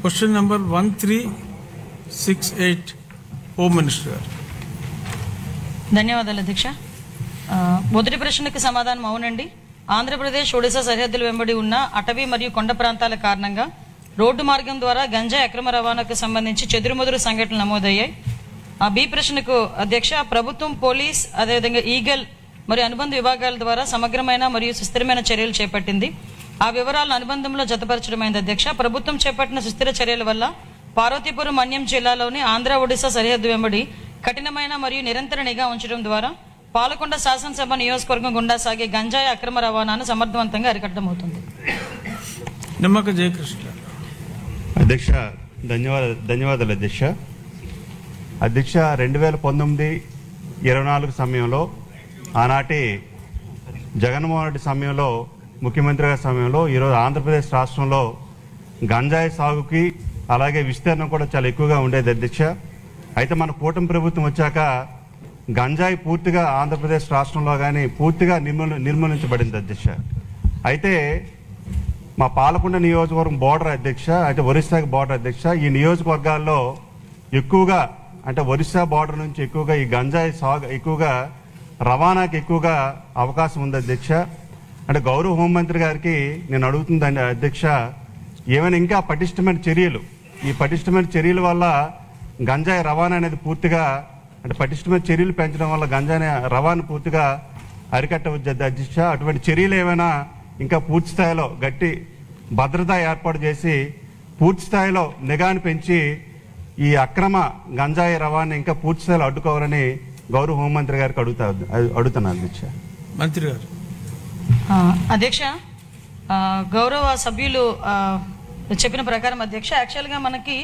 Question number 1368 home minister గారు. ధన్యవాదాలు అధ్యక్ష. మొదటి ప్రశ్నకు సమాధానం అవునండి. ఆంధ్రప్రదేశ్ ఒడిశా సరిహద్దుల వెంబడి ఉన్న అటవీ మరియు కొండ ప్రాంతాల కారణంగా రోడ్డు మార్గం ద్వారా గంజాయి అక్రమ రవాణాకు సంబంధించి చెదురుమదురు సంఘటనలు నమోదయ్యాయి. బి ప్రశ్నకు అధ్యక్ష, ప్రభుత్వం, పోలీస్, అదేవిధంగా ఈగల్ మరియు అనుబంధ విభాగాల ద్వారా సమగ్రమైన మరియు సుస్థిరమైన చర్యలు చేపట్టింది. ఆ వివరాలను అనుబంధంలో జతపరచడమైంది అధ్యక్ష. ప్రభుత్వం చేపట్టిన సుస్థిర చర్యల వల్ల పార్వతీపురం మన్యం జిల్లాలోని ఆంధ్ర ఒడిశా సరిహద్దు వెంబడి కఠినమైన మరియు నిరంతర నిఘా ఉంచడం ద్వారా పాలకొండ శాసనసభ నియోజకవర్గం గుండా సాగే గంజాయి అక్రమ రవాణాను సమర్థవంతంగా అరికట్టడం అవుతుంది. నిమ్మక జయకృష్ణ. అధ్యక్ష, ధన్యవాదాలు అధ్యక్ష. అధ్యక్ష, 2019-24 సమయంలో ఆనాటి జగన్మోహన్ రెడ్డి సమయంలో, ముఖ్యమంత్రి గారి సమయంలో, ఈరోజు ఆంధ్రప్రదేశ్ రాష్ట్రంలో గంజాయి సాగుకి అలాగే విస్తీర్ణం కూడా చాలా ఎక్కువగా ఉండేది అధ్యక్ష. అయితే మన కూటమి ప్రభుత్వం వచ్చాక గంజాయి పూర్తిగా ఆంధ్రప్రదేశ్ రాష్ట్రంలో కానీ పూర్తిగా నిర్మూలించబడింది అధ్యక్ష. అయితే మా పాలకొండ నియోజకవర్గం బోర్డర్ అధ్యక్ష, అంటే ఒరిస్సాకి బోర్డర్ అధ్యక్ష, ఈ నియోజకవర్గాల్లో ఎక్కువగా, అంటే ఒరిస్సా బోర్డర్ నుంచి ఎక్కువగా ఈ గంజాయి సాగు ఎక్కువగా రవాణాకి ఎక్కువగా అవకాశం ఉంది అధ్యక్ష. అంటే గౌరవ హోంమంత్రి గారికి నేను అడుగుతుందండి అధ్యక్ష, ఏమైనా ఇంకా పటిష్టమైన చర్యలు, ఈ పటిష్టమైన చర్యల వల్ల గంజాయి రవాణా అనేది పూర్తిగా, అంటే పటిష్టమైన చర్యలు పెంచడం వల్ల గంజాయి రవాణా పూర్తిగా అరికట్టవచ్చు అధ్యక్ష. అటువంటి చర్యలు ఏమైనా ఇంకా పూర్తి స్థాయిలో గట్టి భద్రత ఏర్పాటు చేసి పూర్తి స్థాయిలో నిఘాను పెంచి ఈ అక్రమ గంజాయి రవాణా ఇంకా పూర్తి స్థాయిలో అడ్డుకోవాలని గౌరవ హోంమంత్రి గారికి అడుగుతున్నాను అధ్యక్ష. మంత్రి గారు. అధ్యక్ష, గౌరవ సభ్యులు చెప్పిన ప్రకారం అధ్యక్ష, యాక్చువల్గా మనకి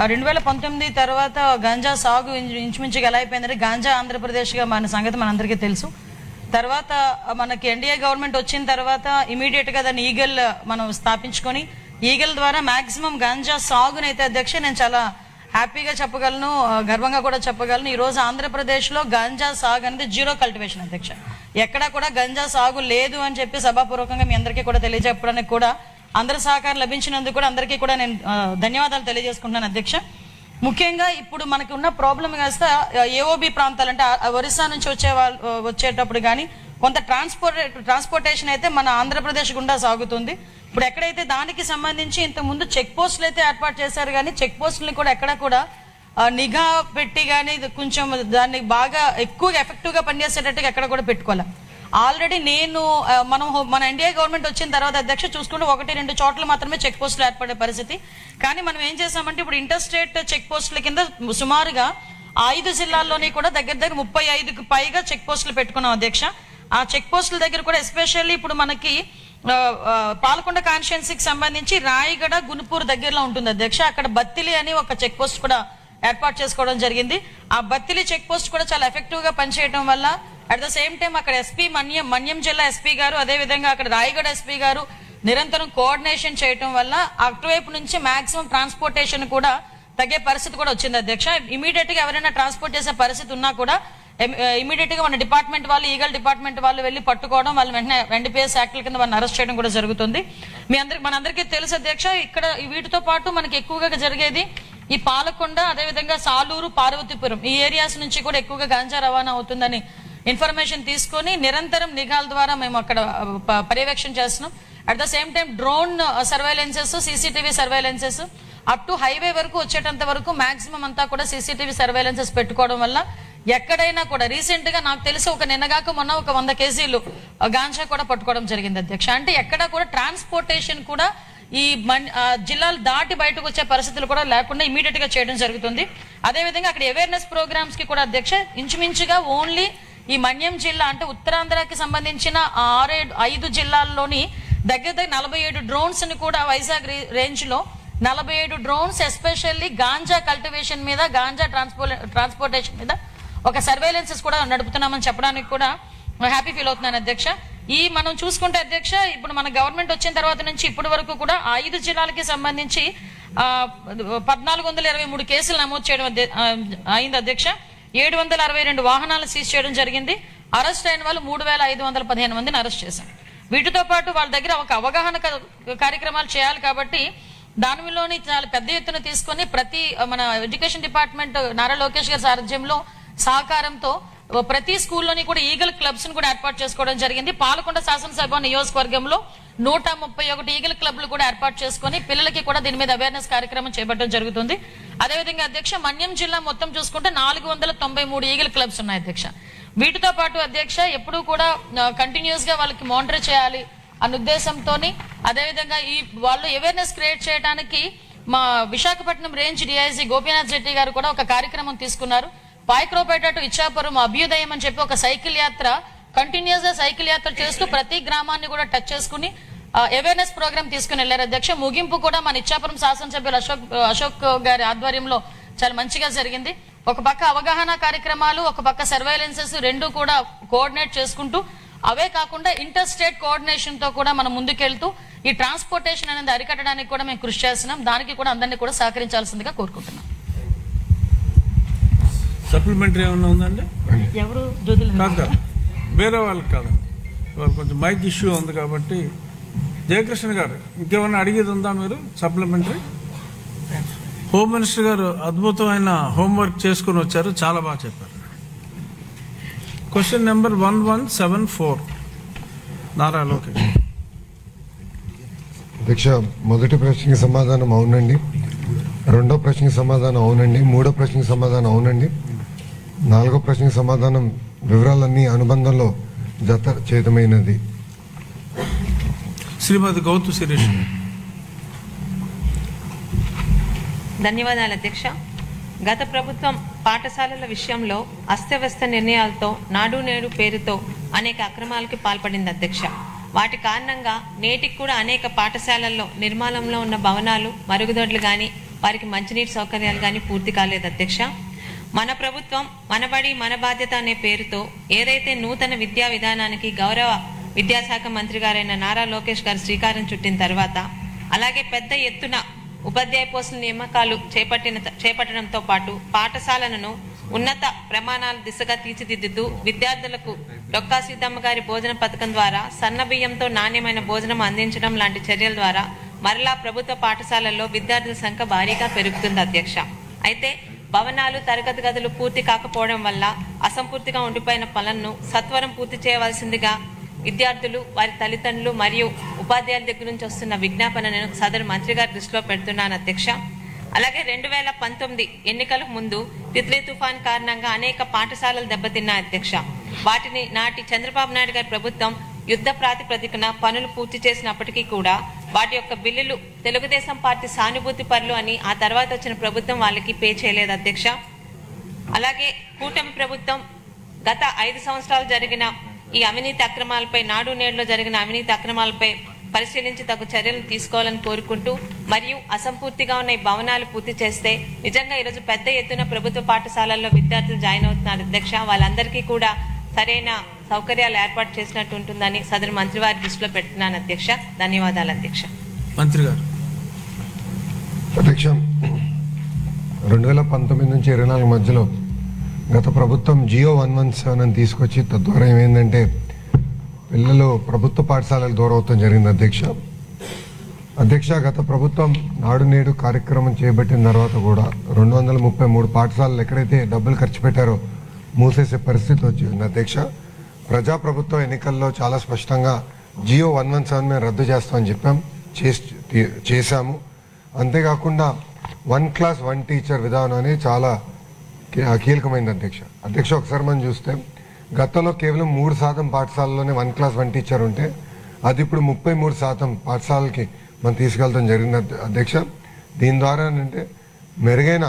2019 తర్వాత గాంజా సాగు ఇంచుమించుగా ఎలా అయిపోయిందంటే, గాంజా ఆంధ్రప్రదేశ్గా మన సంగతి మనందరికీ తెలుసు. తర్వాత మనకి ఎన్డీఏ గవర్నమెంట్ వచ్చిన తర్వాత ఇమీడియట్గా దాన్ని ఈగల్ మనం స్థాపించుకొని ఈగల్ ద్వారా మాక్సిమం గాంజా సాగునైతే అధ్యక్ష నేను చాలా హ్యాపీగా చెప్పగలను, గర్వంగా కూడా చెప్పగలను. ఈరోజు ఆంధ్రప్రదేశ్లో గంజా సాగు అనేది జీరో కల్టివేషన్ అధ్యక్ష. ఎక్కడా కూడా గంజా సాగు లేదు అని చెప్పి సభాపూర్వకంగా మీ అందరికీ కూడా తెలియజెప్పడానికి కూడా అందరి సహకారం లభించినందుకు కూడా అందరికీ కూడా నేను ధన్యవాదాలు తెలియజేసుకుంటున్నాను అధ్యక్ష. ముఖ్యంగా ఇప్పుడు మనకి ఉన్న ప్రాబ్లం కాస్త ఏఓబి ప్రాంతాలు, అంటే ఒరిస్సా నుంచి వచ్చేటప్పుడు కానీ కొంత ట్రాన్స్పోర్టేషన్ అయితే మన ఆంధ్రప్రదేశ్ గుండా సాగుతుంది. ఇప్పుడు ఎక్కడైతే దానికి సంబంధించి ఇంతకుముందు చెక్ పోస్టులు అయితే ఏర్పాటు చేశారు, కానీ చెక్ పోస్టులను కూడా ఎక్కడ కూడా నిఘా పెట్టి కానీ కొంచెం దాన్ని బాగా ఎక్కువగా ఎఫెక్టివ్గా పనిచేసేటట్టుగా ఎక్కడ కూడా పెట్టుకోవాలి. ఆల్రెడీ మన ఎన్డీఏ గవర్నమెంట్ వచ్చిన తర్వాత అధ్యక్ష చూసుకుంటే 1-2 చోట్ల మాత్రమే చెక్ పోస్టులు ఏర్పడే పరిస్థితి. కానీ మనం ఏం చేసామంటే ఇప్పుడు ఇంటర్ స్టేట్ చెక్ పోస్టుల కింద సుమారుగా 5 జిల్లాల్లోని కూడా దగ్గర 35కు పైగా చెక్ పోస్టులు పెట్టుకున్నాం అధ్యక్ష. ఆ చెక్ పోస్టుల దగ్గర కూడా ఎస్పెషల్లీ ఇప్పుడు మనకి పాలకొండ కాన్స్టిట్యుయెన్సీకి సంబంధించి రాయగడ, గునుపూర్ దగ్గరలో ఉంటుంది అధ్యక్ష. అక్కడ బత్తిలి అని ఒక చెక్ పోస్ట్ కూడా ఏర్పాటు చేసుకోవడం జరిగింది. ఆ బత్తిలి చెక్ పోస్ట్ కూడా చాలా ఎఫెక్టివ్ గా పనిచేయడం వల్ల అట్ ద సేమ్ టైం అక్కడ ఎస్పీ మన్యం జిల్లా ఎస్పీ గారు, అదేవిధంగా అక్కడ రాయగడ ఎస్పీ గారు నిరంతరం కోఆర్డినేషన్ చేయడం వల్ల అటువైపు నుంచి మాక్సిమం ట్రాన్స్పోర్టేషన్ కూడా తగ్గే పరిస్థితి కూడా వచ్చింది అధ్యక్ష. ఇమీడియట్ గా ఎవరైనా ట్రాన్స్పోర్ట్ చేసే పరిస్థితి ఉన్నా కూడా ఇమీడియట్ గా మన డిపార్ట్మెంట్ వాళ్ళు, ఈగల్ డిపార్ట్మెంట్ వాళ్ళు వెళ్ళి పట్టుకోవడం, వాళ్ళు వెంటనే ఎన్డీపీఎస్ యాక్ట్ల కింద వాళ్ళని అరెస్ట్ చేయడం కూడా జరుగుతుంది. మనందరికీ తెలుసు అధ్యక్ష, ఇక్కడ వీటితో పాటు మనకి ఎక్కువగా జరిగేది ఈ పాలకొండ, అదేవిధంగా సాలూరు, పార్వతీపురం ఈ ఏరియాస్ నుంచి కూడా ఎక్కువగా గాంజా రవాణా అవుతుందని ఇన్ఫర్మేషన్ తీసుకొని నిరంతరం నిఘాల ద్వారా మేము అక్కడ పర్యవేక్షణ చేస్తున్నాం. At the same time drone surveillances, CCTV surveillances up to highway వరకు వచ్చేటంత వరకు మాక్సిమం అంతా కూడా సీసీటీవీ సర్వైలెన్సెస్ పెట్టుకోవడం వల్ల ఎక్కడైనా కూడా రీసెంట్ గా నాకు తెలిసి నిన్నగాక మొన్న 100 కేజీలు గాంజా కూడా పట్టుకోవడం జరిగింది అధ్యక్ష. అంటే ఎక్కడ కూడా ట్రాన్స్పోర్టేషన్ కూడా ఈ జిల్లాలు దాటి బయటకు వచ్చే పరిస్థితులు కూడా లేకుండా ఇమీడియట్ గా చేయడం జరుగుతుంది. అదేవిధంగా అక్కడ అవేర్నెస్ ప్రోగ్రామ్స్ కి కూడా అధ్యక్ష ఇంచుమించుగా ఓన్లీ ఈ మన్యం జిల్లా, అంటే ఉత్తరాంధ్రకి సంబంధించిన 5 జిల్లాల్లోని దగ్గర 47 డ్రోన్స్ ని కూడా వైజాగ్ రేంజ్ లో 47 డ్రోన్స్ ఎస్పెషల్లీ గాంజా కల్టివేషన్ మీద, గాంజా ట్రాన్స్పోర్టేషన్ మీద ఒక సర్వేలెన్సెస్ కూడా నడుపుతున్నామని చెప్పడానికి కూడా హ్యాపీ ఫీల్ అవుతున్నాను అధ్యక్ష. మనం చూసుకుంటే అధ్యక్ష, ఇప్పుడు మన గవర్నమెంట్ వచ్చిన తర్వాత నుంచి ఇప్పటి వరకు కూడా 5 జిల్లాలకి సంబంధించి 1423 కేసులు నమోదు చేయడం అయింది అధ్యక్ష. 762 వాహనాలు సీజ్ చేయడం జరిగింది. అరెస్ట్ అయిన వాళ్ళు 3515 మందిని అరెస్ట్ చేశాం. వీటితో పాటు వాళ్ళ దగ్గర ఒక అవగాహన కార్యక్రమాలు చేయాలి కాబట్టి దానిలోని చాలా పెద్ద ఎత్తున తీసుకొని ప్రతి మన ఎడ్యుకేషన్ డిపార్ట్మెంట్ నారా లోకేష్ గారి సారథ్యంలో సహకారంతో ప్రతి స్కూల్లోని కూడా ఈగల్ క్లబ్స్ ను కూడా ఏర్పాటు చేసుకోవడం జరిగింది. పాలకొండ శాసనసభ నియోజకవర్గంలో 131 ఈగల్ క్లబ్లు కూడా ఏర్పాటు చేసుకొని పిల్లలకి కూడా దీని మీద అవేర్నెస్ కార్యక్రమం చేపట్టడం జరుగుతుంది. అదేవిధంగా అధ్యక్ష మన్యం జిల్లా మొత్తం చూసుకుంటే 493 ఈగల్ క్లబ్స్ ఉన్నాయి అధ్యక్ష. వీటితో పాటు అధ్యక్ష ఎప్పుడూ కూడా కంటిన్యూస్ గా వాళ్ళకి మానిటర్ చేయాలి అన్న ఉద్దేశంతో అదేవిధంగా ఈ వాళ్ళు అవేర్నెస్ క్రియేట్ చేయడానికి మా విశాఖపట్నం రేంజ్ డిఐజీ గోపీనాథ్ జెట్టి గారు కూడా ఒక కార్యక్రమం తీసుకున్నారు. పాయక్రోపేట టు ఇచ్చాపురం అభ్యుదయం అని చెప్పి ఒక సైకిల్ యాత్ర కంటిన్యూస్ గా సైకిల్ యాత్ర చేస్తూ ప్రతి గ్రామాన్ని కూడా టచ్ చేసుకుని అవేర్నెస్ ప్రోగ్రామ్ తీసుకుని వెళ్లారు అధ్యక్ష. ముగింపు కూడా మన ఇచ్చాపురం శాసనసభ్యులు అశోక్ గారి ఆధ్వర్యంలో చాలా మంచిగా జరిగింది. ఒక పక్క అవగాహన కార్యక్రమాలు, ఒక పక్క సర్వైలెన్సెస్ రెండు కూడా కోఆర్డినేట్ చేసుకుంటూ అవే కాకుండా ఇంటర్ స్టేట్ కోఆర్డినేషన్ తో కూడా మనం ముందుకెళ్తూ ఈ ట్రాన్స్పోర్టేషన్ అనేది అరికట్టడానికి కూడా మేము కృషి చేస్తున్నాం. దానికి కూడా అందరినీ కూడా సహకరించాల్సిందిగా కోరుకుంటున్నాం. సప్లిమెంటరీ ఏమన్నా ఉందండి? ఎవరు కాదు, వేరే వాళ్ళకి కాదండి. వాళ్ళు కొంచెం మైక్ ఇష్యూ ఉంది కాబట్టి. జయకృష్ణ గారు ఇంకేమన్నా అడిగేది ఉందా మీరు? సప్లిమెంటరీ. హోమ్ మినిస్టర్ గారు అద్భుతమైన హోంవర్క్ చేసుకుని వచ్చారు, చాలా బాగా చెప్పారు. Question number 1174 Nara Lokesh. అధ్యక్ష, మొదటి ప్రశ్నకి సమాధానం అవునండి, రెండో ప్రశ్నకి సమాధానం అవునండి, మూడో ప్రశ్నకి సమాధానం అవునండి, నాలుగో ప్రశ్నకి సమాధానం వివరాలన్నీ అనుబంధంలో జత చేతమైనది. శ్రీమతి గౌతు శిరీష్. ధన్యవాదాలు అధ్యక్ష. గత ప్రభుత్వం పాఠశాలల విషయంలో అస్తవ్యస్త నిర్ణయాలతో నాడు నేడు పేరుతో అనేక అక్రమాలకి పాల్పడింది అధ్యక్ష. వాటి కారణంగా నేటికి కూడా అనేక పాఠశాలల్లో నిర్మాణంలో ఉన్న భవనాలు, మరుగుదొడ్లు కానీ వారికి మంచినీటి సౌకర్యాలు కానీ పూర్తి కాలేదు అధ్యక్ష. మన ప్రభుత్వం మనబడి మన బాధ్యత అనే పేరుతో ఏదైతే నూతన విద్యా విధానానికి గౌరవ విద్యాశాఖ మంత్రి గారైన నారా లోకేష్ గారు శ్రీకారం చుట్టిన తర్వాత, అలాగే పెద్ద ఎత్తున ఉపాధ్యాయ పోస్టుల నియామకాలు చేపట్టడంతో పాటు పాఠశాలలను ఉన్నత ప్రమాణాల దిశగా తీర్చిదిద్దుతూ విద్యార్థులకు డొక్కా సీతమ్మ గారి భోజన పథకం ద్వారా సన్న బియ్యంతో నాణ్యమైన భోజనం అందించడం లాంటి చర్యల ద్వారా మరలా ప్రభుత్వ పాఠశాలల్లో విద్యార్థుల సంఖ్య భారీగా పెరుగుతుంది అధ్యక్ష. అయితే భవనాలు, తరగతి గదులు పూర్తి కాకపోవడం వల్ల అసంపూర్తిగా ఉండిపోయిన పనులను సత్వరం పూర్తి చేయవలసిందిగా విద్యార్థులు, వారి తల్లిదండ్రులు మరియు ఉపాధ్యాయుల దగ్గర నుంచి వస్తున్న విజ్ఞాపనను సదరు మంత్రి గారి దృష్టిలో పెడుతున్నాను అధ్యక్ష. అలాగే 2019 ఎన్నికలకు ముందు తిత్లీ తుఫాన్ కారణంగా అనేక పాఠశాలలు దెబ్బతిన్నాయి అధ్యక్ష. వాటిని నాటి చంద్రబాబు నాయుడు గారి ప్రభుత్వం యుద్ధ ప్రాతిపదికన పనులు పూర్తి చేసినప్పటికీ కూడా వాటి యొక్క బిల్లులు తెలుగుదేశం పార్టీ సానుభూతి పరులు అని ఆ తర్వాత వచ్చిన ప్రభుత్వం వాళ్ళకి పే చేయలేదు అధ్యక్ష. అలాగే కూటమి ప్రభుత్వం గత 5 సంవత్సరాలు జరిగిన ఈ అవినీతి అక్రమాలపై, నాడు నేడులో జరిగిన అవినీతి అక్రమాలపై పరిశీలించి తగు చర్యలు తీసుకోవాలని కోరుకుంటూ, మరియు అసంపూర్తిగా ఉన్న ఈ భవనాలు పూర్తి చేస్తే నిజంగా ఈరోజు పెద్ద ఎత్తున ప్రభుత్వ పాఠశాలల్లో విద్యార్థులు జాయిన్ అవుతున్నారు అధ్యక్ష. వాళ్ళందరికీ కూడా సరైన సౌకర్యాలు ఏర్పాటు చేసినట్టు ఉంటుందని సదరు మంత్రి వారి దృష్టిలో పెడుతున్నాను అధ్యక్ష. ధన్యవాదాలు అధ్యక్ష. మంత్రి గారు. అధ్యక్ష, 2019 నుంచి 24 మధ్యలో గత ప్రభుత్వం జియో 117 అని తీసుకొచ్చి తద్వారా ఏమైందంటే పిల్లలు ప్రభుత్వ పాఠశాలలు దూరం అవటం జరిగింది అధ్యక్ష. గత ప్రభుత్వం నాడు నేడు కార్యక్రమం చేపట్టిన తర్వాత కూడా 233 పాఠశాలలు ఎక్కడైతే డబ్బులు ఖర్చు పెట్టారో మూసేసే పరిస్థితి వచ్చింది అధ్యక్ష. ప్రజాప్రభుత్వ ఎన్నికల్లో చాలా స్పష్టంగా జియో 117 మేము రద్దు చేస్తామని చెప్పాం, చేశాము. అంతేకాకుండా 1 క్లాస్ 1 టీచర్ విధానం అనేది చాలా కీలకమైంది అధ్యక్ష. ఒకసారి మనం చూస్తే గతంలో కేవలం 3% పాఠశాలలోనే 1 క్లాస్ 1 టీచర్ ఉంటే అది ఇప్పుడు 33% పాఠశాలకి మనం తీసుకెళ్తాం జరిగింది అధ్యక్ష. దీని ద్వారా అంటే మెరుగైన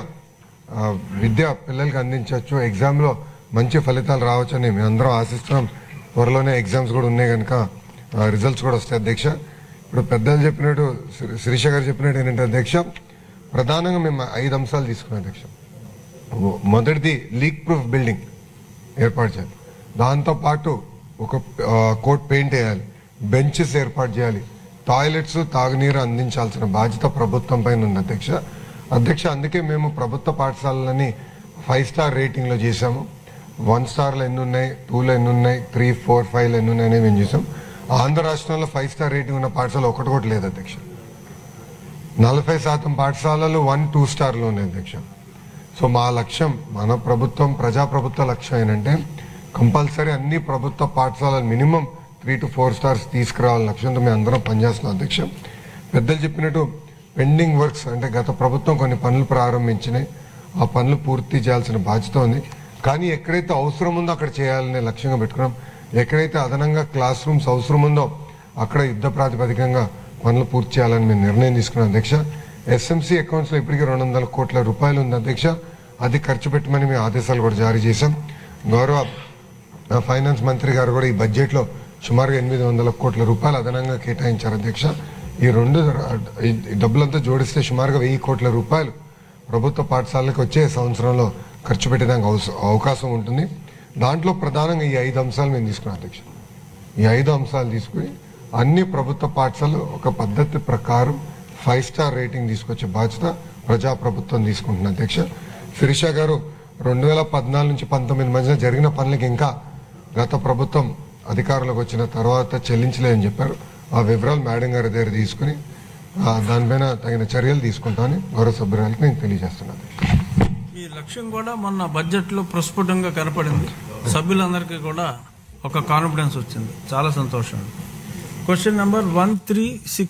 విద్య పిల్లలకి అందించవచ్చు, ఎగ్జామ్లో మంచి ఫలితాలు రావచ్చని మేము అందరం ఆశిస్తున్నాం. త్వరలోనే ఎగ్జామ్స్ కూడా ఉన్నాయి కనుక రిజల్ట్స్ కూడా వస్తాయి అధ్యక్ష. ఇప్పుడు పెద్దలు చెప్పినట్టు, శిరీష గారు చెప్పినట్టు ఏంటంటే అధ్యక్ష, ప్రధానంగా మేము 5 అంశాలు తీసుకున్నాం అధ్యక్ష. మొదటిది లీక్ ప్రూఫ్ బిల్డింగ్ ఏర్పాటు చేయాలి, దాంతోపాటు ఒక కోట్ పెయింట్ వేయాలి, బెంచెస్ ఏర్పాటు చేయాలి, టాయిలెట్స్, తాగునీరు అందించాల్సిన బాధ్యత ప్రభుత్వం పైన ఉంది అధ్యక్ష. అందుకే మేము ప్రభుత్వ పాఠశాలలని 5 స్టార్ రేటింగ్లో చేశాము. 1 స్టార్లు ఎన్ని ఉన్నాయి, 2లో ఎన్ని ఉన్నాయి, 3, 4, 5 ఎన్ని ఉన్నాయని మేము చేసాం. ఆంధ్ర రాష్ట్రంలో 5 స్టార్ రేటింగ్ ఉన్న పాఠశాల ఒకటి కూడా లేదు అధ్యక్ష. 40% పాఠశాలలు 1-2 స్టార్లు ఉన్నాయి అధ్యక్ష. సో మా లక్ష్యం, మన ప్రభుత్వం ప్రజాప్రభుత్వ లక్ష్యం ఏంటంటే కంపల్సరీ అన్ని ప్రభుత్వ పాఠశాలలు మినిమం 3 to 4 స్టార్స్ తీసుకురావాలని లక్ష్యంతో మేము అందరం పనిచేస్తున్నాం అధ్యక్ష. పెద్దలు చెప్పినట్టు పెండింగ్ వర్క్స్ అంటే గత ప్రభుత్వం కొన్ని పనులు ప్రారంభించినాయి, ఆ పనులు పూర్తి చేయాల్సిన బాధ్యత ఉంది. కానీ ఎక్కడైతే అవసరం ఉందో అక్కడ చేయాలనే లక్ష్యంగా పెట్టుకున్నాం. ఎక్కడైతే అదనంగా క్లాస్ రూమ్స్ అవసరం ఉందో అక్కడ యుద్ధ ప్రాతిపదికంగా పనులు పూర్తి చేయాలని మేము నిర్ణయం తీసుకున్నాం అధ్యక్ష. ఎస్ఎంసీ అకౌంట్స్లో ఇప్పటికీ 200 కోట్ల రూపాయలు ఉంది అధ్యక్ష. అది ఖర్చు పెట్టమని మేము ఆదేశాలు కూడా జారీ చేశాం. గౌరవ ఫైనాన్స్ మంత్రి గారు కూడా ఈ బడ్జెట్లో సుమారుగా 800 కోట్ల రూపాయలు అదనంగా కేటాయించారు అధ్యక్ష. ఈ డబ్బులంతా జోడిస్తే సుమారుగా 1000 కోట్ల రూపాయలు ప్రభుత్వ పాఠశాలలకు వచ్చే సంవత్సరంలో ఖర్చు పెట్టడానికి అవకాశం ఉంటుంది. దాంట్లో ప్రధానంగా ఈ 5 అంశాలు మేము తీసుకున్నాం అధ్యక్ష. ఈ 5 అంశాలు తీసుకుని అన్ని ప్రభుత్వ పాఠశాలలు ఒక పద్ధతి ప్రకారం 5 స్టార్ రేటింగ్ తీసుకొచ్చే బాధ్యత ప్రజాప్రభుత్వం తీసుకుంటుంది అధ్యక్ష. శిరీష గారు 2014 నుంచి 19 మధ్యన జరిగిన పనులకి ఇంకా గత ప్రభుత్వం అధికారంలోకి వచ్చిన తర్వాత చెల్లించలేదని చెప్పారు. ఆ వివరాలు మేడం గారి దగ్గర తీసుకుని దానిపైన తగిన చర్యలు తీసుకుంటామని గౌరవ సభ్యురాలకు నేను తెలియజేస్తున్నాను. ఈ లక్ష్యం కూడా మొన్న బడ్జెట్లో ప్రస్ఫుటంగా కనపడింది. సభ్యులందరికీ కూడా ఒక కాన్ఫిడెన్స్ వచ్చింది. చాలా సంతోషం. Question number 136